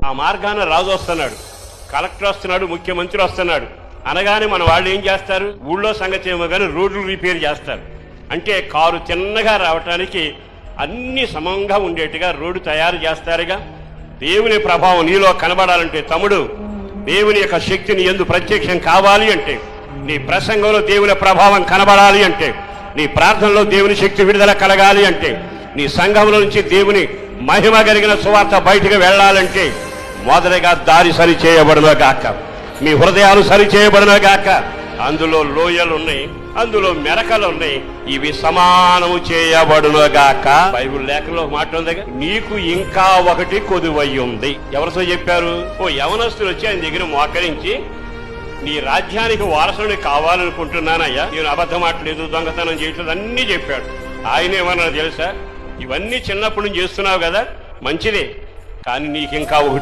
ఆ మార్గాన రాజు వస్తున్నాడు, కలెక్టర్ వస్తున్నాడు, ముఖ్యమంత్రి వస్తున్నాడు అనగానే మన వాళ్ళు ఏం చేస్తారు? ఊళ్ళో సంగతి ఏమో కానీ రోడ్లు రిపేర్ చేస్తారు. అంటే కారు చిన్నగా రావటానికి అన్ని సమంగా ఉండేట్టుగా రోడ్డు తయారు చేస్తారుగా. దేవుని ప్రభావం నీలో కనబడాలంటే తమ్ముడు, దేవుని యొక్క శక్తిని ఎందు ప్రత్యక్షం కావాలి అంటే, నీ ప్రసంగంలో దేవుని ప్రభావం కనబడాలి అంటే, నీ ప్రార్థనలో దేవుని శక్తి విడుదల కలగాలి అంటే, నీ సంఘంలో నుంచి దేవుని మహిమ కలిగిన సువార్త బయటకు వెళ్ళాలంటే మొదటగా దారి సరి చేయబడునుగాక, మీ హృదయాలు సరి చేయబడునుగాక. అందులో లోయలు ఉన్నాయి, అందులో మెరకలు ఉన్నాయి, ఇవి సమానము చేయబడునుగాక. బైబిల్ లేఖలో మాట ఉంది, నీకు ఇంకా ఒకటి కొదువై ఉంది. ఎవరితో చెప్పారు? ఓ యవనస్తులు వచ్చి ఆయన దగ్గర మోకరించి, నీ రాజ్యానికి వారసుని కావాలనుకుంటున్నానయ్యా, నేను అబద్ధం ఆటలేదు, దొంగతనం చేయట్లేదు అన్నీ చెప్పాడు. ఆయన ఏమన్నా తెలుసా? ఇవన్నీ చిన్నప్పుడు నుంచి చేస్తున్నావు కదా, మంచిదే, కానీ నీకు ఇంకా ఒకటి